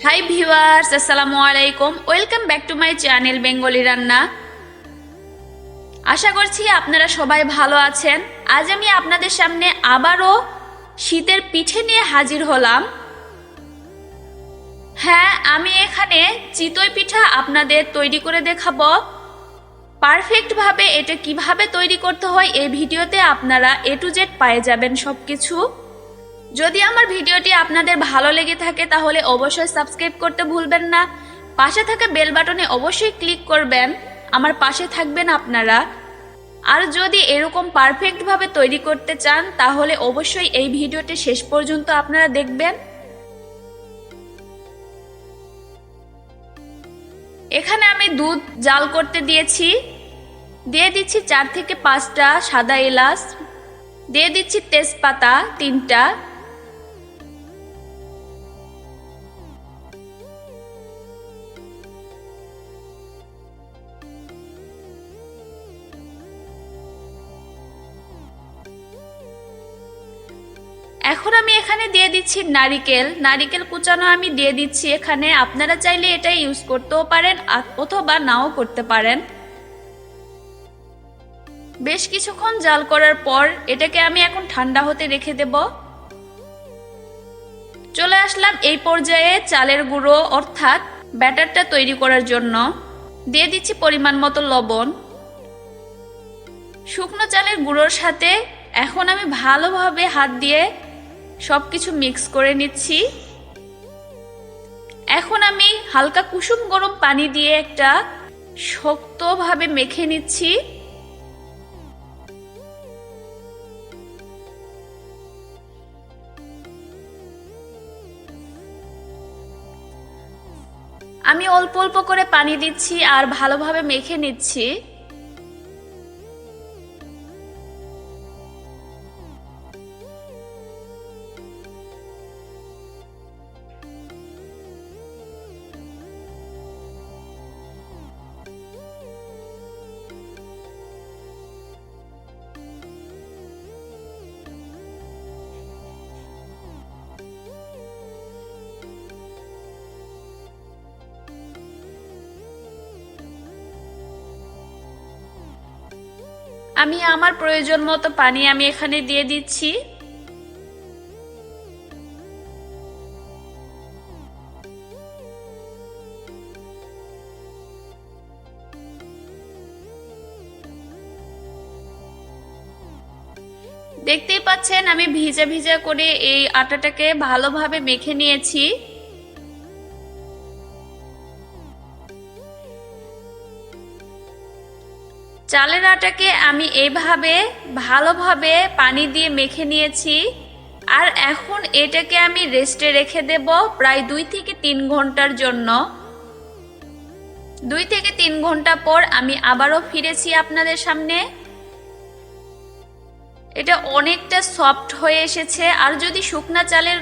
Hi viewers, আসসালামু আলাইকুম। Welcome back to my channel Bengali রান্না। আশা করছি আপনারা সবাই ভালো আছেন। আজ আমি আপনাদের সামনে আবারও শীতের পিঠে নিয়ে হাজির হলাম। হ্যাঁ, আমি এখানে চিতই পিঠা আপনাদের তৈরি করে দেখাবো। পারফেক্টভাবে এটা কিভাবে তৈরি করতে হয় এই ভিডিওতে আপনারা A to Z পেয়ে যাবেন সবকিছু। যদি আমার ভিডিওটি আপনাদের ভালো লেগে থাকে তাহলে অবশ্যই সাবস্ক্রাইব করতে ভুলবেন না। পাশে থাকা বেল বাটনে অবশ্যই ক্লিক করবেন, আমার পাশে থাকবেন আপনারা। আর যদি এরকম পারফেক্টভাবে তৈরি করতে চান তাহলে অবশ্যই এই ভিডিওটি শেষ পর্যন্ত আপনারা দেখবেন। এখানে আমি দুধ জাল করতে দিয়েছি, দিয়ে দিচ্ছি 4 থেকে 5টা সাদা এলাচ, দিয়ে দিচ্ছি তেজপাতা 3টা, এখন আমি এখানে দিয়ে দিচ্ছি নারিকেল কুচানো আমি দিয়ে দিচ্ছি এখানে। আপনারা চাইলে এটা ইউজ করতেও পারেন অথবা নাও করতে পারেন। বেশ কিছুক্ষণ জাল করার পর এটাকে আমি এখন ঠান্ডা হতে রেখে দেব। চলে আসলাম এই পর্যায়ে চালের গুঁড়ো অর্থাৎ ব্যাটারটা তৈরি করার জন্য। দিয়ে দিচ্ছি পরিমাণ মতো লবণ। শুকনো চালের গুঁড়োর সাথে এখন আমি ভালোভাবে হাত দিয়ে সবকিছু মিক্স করে নিচ্ছি। এখন আমি হালকা কুসুম গরম পানি দিয়ে একটা শক্তভাবে মেখে নিচ্ছি। আমি অল্প অল্প করে পানি দিচ্ছি আর ভালোভাবে মেখে নিচ্ছি। আমি আমার প্রয়োজন মতো পানি আমি এখানে দিয়ে দিচ্ছি। দেখতেই পাচ্ছেন আমি ভিজা ভিজা করে এই আটাটাকে ভালোভাবে মেখে নিয়েছি। চালের আটাকে আমি এইভাবে ভালোভাবে পানি দিয়ে মেখে নিয়েছি। আর এখন এটাকে আমি রেস্টে রেখে দেব প্রায় 2 থেকে 3 ঘন্টার জন্য। 2 থেকে 3 ঘন্টা পর আমি আবারও ফিরেছি আপনাদের সামনে। এটা অনেকটা সফট হয়ে এসেছে। আর যদি শুকনা চালের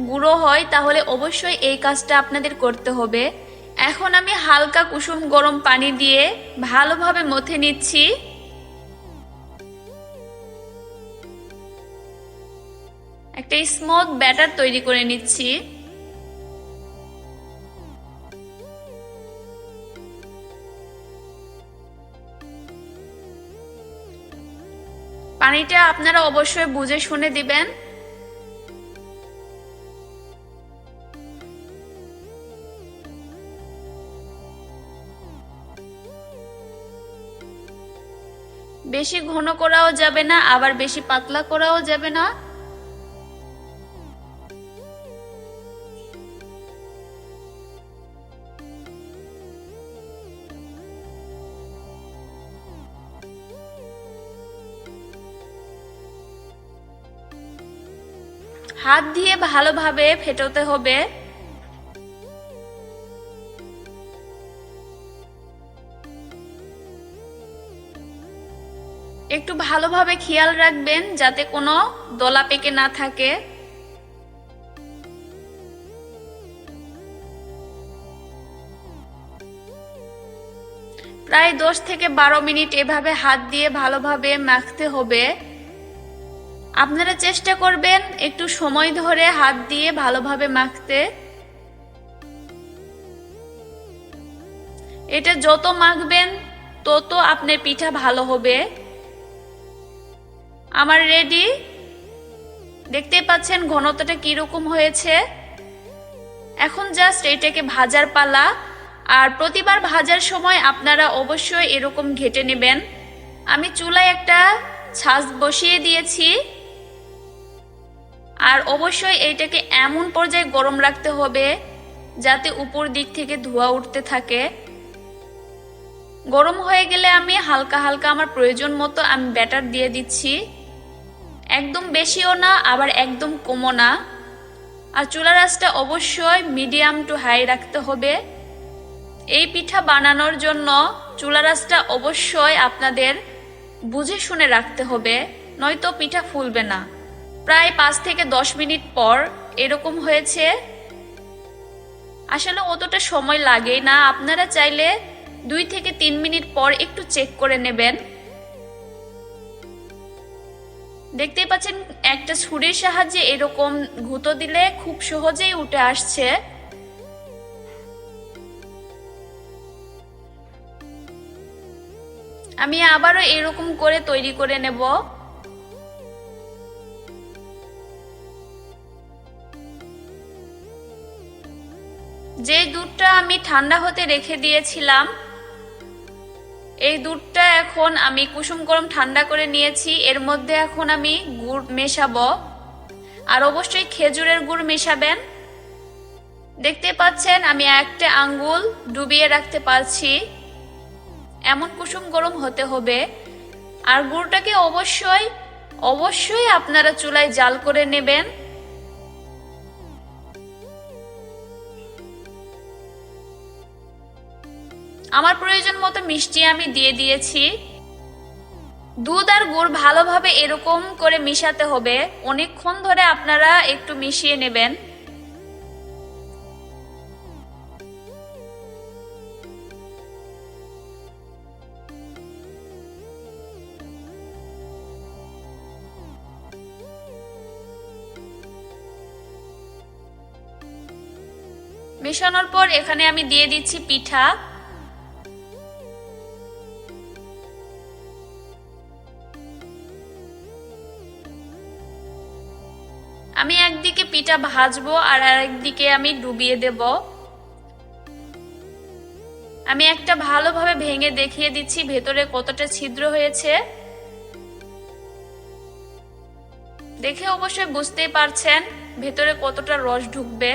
গুঁড়ো হয় তাহলে অবশ্যই এই কাজটা আপনাদের করতে হবে। এখন আমি হালকা কুসুম গরম পানি দিয়ে ভালোভাবে মথে নিচ্ছি। একটা স্মুথ ব্যাটার তৈরি করে নিচ্ছি। পানিটা আপনারা অবশ্যই বুঝে শুনে দিবেন। বেশি ঘন করাও যাবে না, আবার বেশি পাতলা করাও যাবে না। হাত দিয়ে ভালোভাবে ফেটাতে হবে। একটু ভালোভাবে খেয়াল রাখবেন যাতে কোনো দলা পেকে না থাকে। প্রায় 10 থেকে 12 মিনিট এভাবে হাত দিয়ে ভালোভাবে মাখতে হবে। আপনারা চেষ্টা করবেন একটু সময় ধরে হাত দিয়ে ভালোভাবে মাখতে। এটা যত মাখবেন তত আপনার পিঠা ভালো হবে। আমার রেডি, দেখতে পাচ্ছেন ঘনত্বটা কিরকম হয়েছে। এখন জাস্ট এটাকে ভাজার পালা। আর প্রতিবার ভাজার সময় আপনারা অবশ্যই এরকম ঘেটে নেবেন। আমি চুলায় একটা ছাঁচ বসিয়ে দিয়েছি, আর অবশ্যই এইটাকে এমন পর্যায়ে গরম রাখতে হবে যাতে উপর দিক থেকে ধোঁয়া উঠতে থাকে। গরম হয়ে গেলে আমি হালকা হালকা আমার প্রয়োজন মতো আমি ব্যাটার দিয়ে দিচ্ছি, একদম বেশিও না আবার একদম কমও না। আর চুলার আঁচটা অবশ্যই মিডিয়াম টু হাই রাখতে হবে। এই পিঠা বানানোর জন্য চুলার আঁচটা অবশ্যই আপনাদের বুঝে শুনে রাখতে হবে, নয়তো পিঠা ফুলবে না। প্রায় 5 থেকে 10 মিনিট পর এরকম হয়েছে। আসলে অতটা সময় লাগে না, আপনারা চাইলে 2 থেকে 3 মিনিট পর একটু চেক করে নেবেন। দেখতেই পাচ্ছেন একটা ছুরির সাহায্যে এরকম গুঁতো দিলে খুব সহজেই উঠে আসছে। আমি আবারও এরকম করে তৈরি করে নেব। যে দুধটা আমি ঠান্ডা হতে রেখে দিয়েছিলাম, এই দুধটা এখন আমি কুসুম গরম ঠান্ডা করে নিয়েছি। এর মধ্যে এখন আমি গুড় মেশাবো, আর অবশ্যই খেজুরের গুড় মেশাবেন। দেখতে পাচ্ছেন আমি একটা আঙ্গুল ডুবিয়ে রাখতে পারছি, এমন কুসুম গরম হতে হবে। আর গুড়টাকে অবশ্যই আপনারা চুলায় জাল করে নেবেন। আমার প্রয়োজন মতো মিষ্টি আমি দিয়ে দিয়েছি। দুধ আর গুড় ভালোভাবে এরকম করে মিশাতে হবে, অনেকক্ষণ ধরে আপনারা একটু মিশিয়ে নেবেন। মেশানোর পর এখানে আমি দিয়ে দিচ্ছি পিঠা। আমি একদিকে পিঠা ভাজবো আর আরেকদিকে আমি ডুবিয়ে দেব। আমি একটা ভালোভাবে ভেঙে দেখিয়ে দিচ্ছি ভেতরে কতটা ছিদ্র হয়েছে। দেখে অবশ্যই বুঝতেই পারছেন ভেতরে কতটা রস ঢুকবে।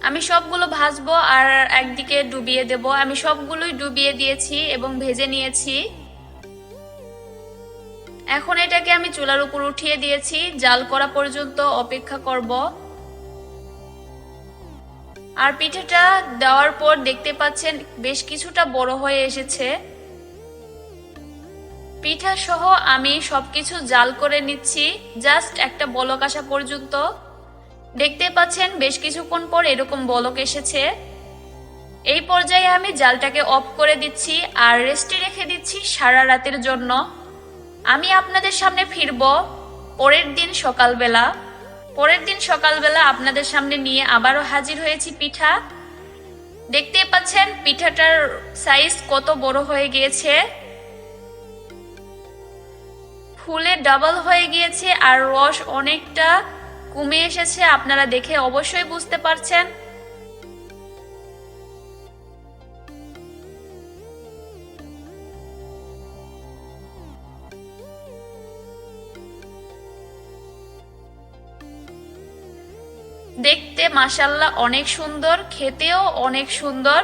আমি সবগুলো ভাজবো আর একদিকে ডুবিয়ে দেব। আমি সবগুলোই ডুবিয়ে দিয়েছি এবং ভেজে নিয়েছি। এখন এটাকে আমি চুলার উপর উঠিয়ে দিয়েছি, জাল করা পর্যন্ত অপেক্ষা করব। আর পিঠাটা দেওয়ার পর দেখতে পাচ্ছেন বেশ কিছুটা বড় হয়ে এসেছে। পিঠা সহ আমি সবকিছু জাল করে নিচ্ছি, জাস্ট একটা বলক আসা পর্যন্ত। দেখতে পাচ্ছেন বেশ কিছুক্ষণ পর এরকম বলক এসেছে। এই পর্যায়ে আমি জালটাকে অফ করে দিচ্ছি আর রেস্টে রেখে দিচ্ছি সারা রাতের জন্য। আমি আপনাদের সামনে ফিরব পরের দিন সকালবেলা আপনাদের সামনে নিয়ে আবারও হাজির হয়েছি পিঠা। দেখতে পাচ্ছেন পিঠাটার সাইজ কত বড় হয়ে গিয়েছে, ফুলে ডাবল হয়ে গিয়েছে আর রস অনেকটা কমে এসেছে। আপনারা দেখে অবশ্যই বুঝতে পারছেন। দেখতে মাশাআল্লাহ অনেক সুন্দর, খেতেও অনেক সুন্দর।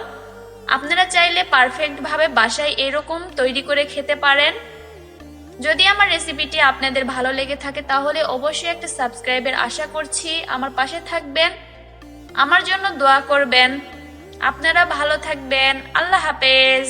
আপনারা চাইলে পারফেক্ট ভাবে বাসায় এরকম তৈরি করে খেতে পারেন। যদি আমার রেসিপিটি আপনাদের ভালো লেগে থাকে তাহলে অবশ্যই একটা সাবস্ক্রাইবের আশা করছি। আমার পাশে থাকবেন, আমার জন্য দোয়া করবেন। আপনারা ভালো থাকবেন। আল্লাহ হাফেজ।